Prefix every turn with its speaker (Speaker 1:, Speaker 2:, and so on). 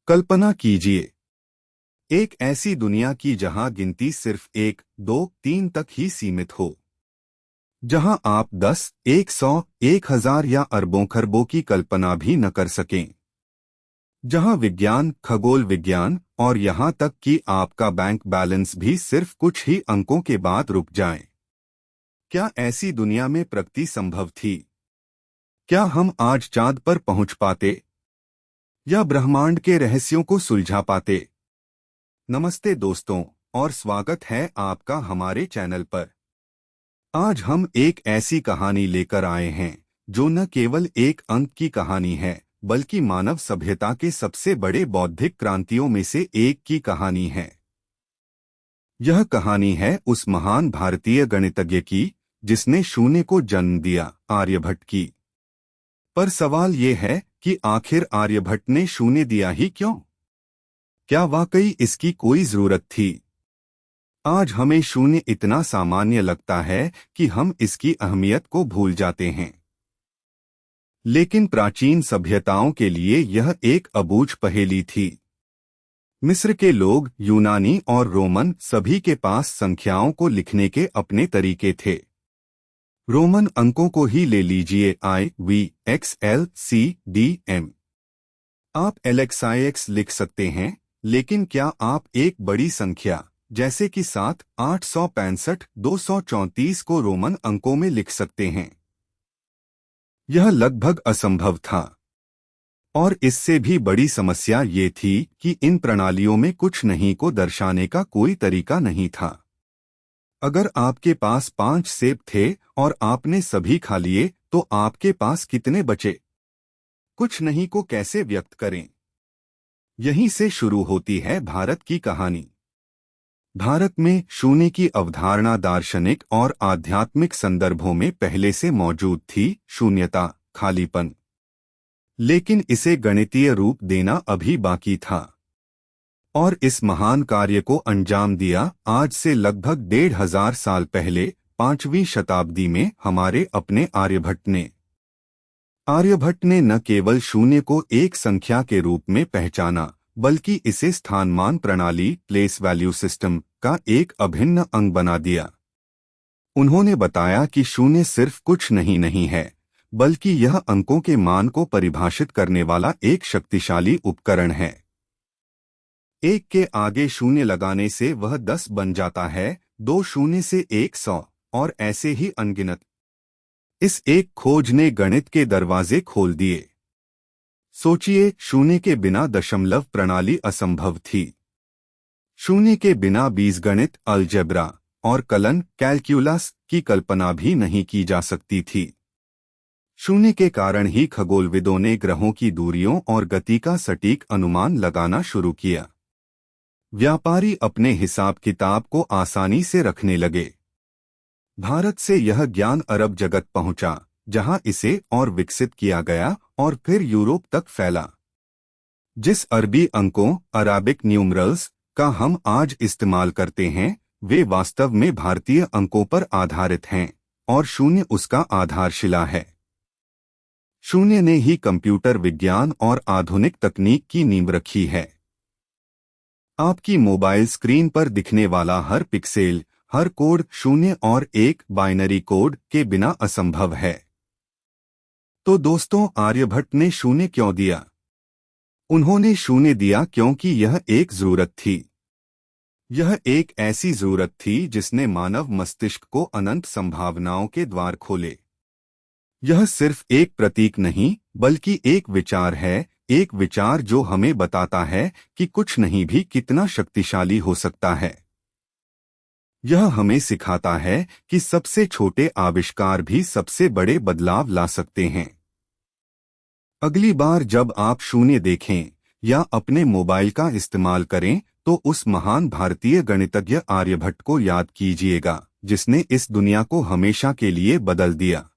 Speaker 1: कल्पना कीजिए, एक ऐसी दुनिया की जहां गिनती सिर्फ 1, 2, 3 तक ही सीमित हो। जहां आप 10, 100, 1000 या अरबों खरबों की कल्पना भी न कर सकें। जहां विज्ञान, खगोल विज्ञान और यहां तक कि आपका बैंक बैलेंस भी सिर्फ कुछ ही अंकों के बाद रुक जाए। क्या ऐसी दुनिया में प्रगति संभव थी? क्या हम आज चांद पर पहुंच पाते या ब्रह्मांड के रहस्यों को सुलझा पाते? नमस्ते दोस्तों, और स्वागत है आपका हमारे चैनल पर। आज हम एक ऐसी कहानी लेकर आए हैं जो न केवल एक अंक की कहानी है, बल्कि मानव सभ्यता के सबसे बड़े बौद्धिक क्रांतियों में से एक की कहानी है। यह कहानी है उस महान भारतीय गणितज्ञ की जिसने शून्य को जन्म दिया, आर्यभट्ट की। पर सवाल ये है कि आखिर आर्यभट्ट ने शून्य दिया ही क्यों? क्या वाकई इसकी कोई जरूरत थी? आज हमें शून्य इतना सामान्य लगता है कि हम इसकी अहमियत को भूल जाते हैं। लेकिन प्राचीन सभ्यताओं के लिए यह एक अबूझ पहेली थी। मिस्र के लोग, यूनानी और रोमन सभी के पास संख्याओं को लिखने के अपने तरीके थे। रोमन अंकों को ही ले लीजिए, I, V, X, L, C, D, M। आप LXIX लिख सकते हैं, लेकिन क्या आप एक बड़ी संख्या जैसे कि 7, 865, 234 को रोमन अंकों में लिख सकते हैं? यह लगभग असंभव था। और इससे भी बड़ी समस्या ये थी कि इन प्रणालियों में कुछ नहीं को दर्शाने का कोई तरीका नहीं था। अगर आपके पास 5 सेब थे और आपने सभी खा लिए, तो आपके पास कितने बचे? कुछ नहीं को कैसे व्यक्त करें? यहीं से शुरू होती है भारत की कहानी। भारत में शून्य की अवधारणा दार्शनिक और आध्यात्मिक संदर्भों में पहले से मौजूद थी, शून्यता, खालीपन। लेकिन इसे गणितीय रूप देना अभी बाकी था। और इस महान कार्य को अंजाम दिया आज से लगभग 1500 साल पहले, 5वीं शताब्दी में हमारे अपने आर्यभट्ट ने। आर्यभट्ट ने न केवल शून्य को एक संख्या के रूप में पहचाना, बल्कि इसे स्थानमान प्रणाली, प्लेस वैल्यू सिस्टम का एक अभिन्न अंग बना दिया। उन्होंने बताया कि शून्य सिर्फ कुछ नहीं है, बल्कि यह अंकों के मान को परिभाषित करने वाला एक शक्तिशाली उपकरण है। 1 के आगे शून्य लगाने से वह 10 बन जाता है, 2 शून्य से 100, और ऐसे ही अनगिनत। इस एक खोज ने गणित के दरवाजे खोल दिए। सोचिए, शून्य के बिना दशमलव प्रणाली असंभव थी। शून्य के बिना बीजगणित, अलजेब्रा और कलन, कैलकुलस की कल्पना भी नहीं की जा सकती थी। शून्य के कारण ही खगोलविदों ने ग्रहों की दूरियों और गति का सटीक अनुमान लगाना शुरू किया। व्यापारी अपने हिसाब किताब को आसानी से रखने लगे। भारत से यह ज्ञान अरब जगत पहुंचा, जहां इसे और विकसित किया गया और फिर यूरोप तक फैला। जिस अरबी अंकों, अराबिक न्यूमरल्स का हम आज इस्तेमाल करते हैं, वे वास्तव में भारतीय अंकों पर आधारित हैं, और शून्य उसका आधारशिला है। शून्य ने ही कंप्यूटर विज्ञान और आधुनिक तकनीक की नींव रखी है। आपकी मोबाइल स्क्रीन पर दिखने वाला हर पिक्सेल, हर कोड 0 और 1 बाइनरी कोड के बिना असंभव है। तो दोस्तों, आर्यभट्ट ने शून्य क्यों दिया? उन्होंने शून्य दिया क्योंकि यह एक जरूरत थी। यह एक ऐसी जरूरत थी जिसने मानव मस्तिष्क को अनंत संभावनाओं के द्वार खोले। यह सिर्फ एक प्रतीक नहीं, बल्कि एक विचार है, एक विचार जो हमें बताता है कि कुछ नहीं भी कितना शक्तिशाली हो सकता है। यह हमें सिखाता है कि सबसे छोटे आविष्कार भी सबसे बड़े बदलाव ला सकते हैं। अगली बार जब आप शून्य देखें या अपने मोबाइल का इस्तेमाल करें, तो उस महान भारतीय गणितज्ञ आर्यभट्ट को याद कीजिएगा, जिसने इस दुनिया को हमेशा के लिए बदल दिया।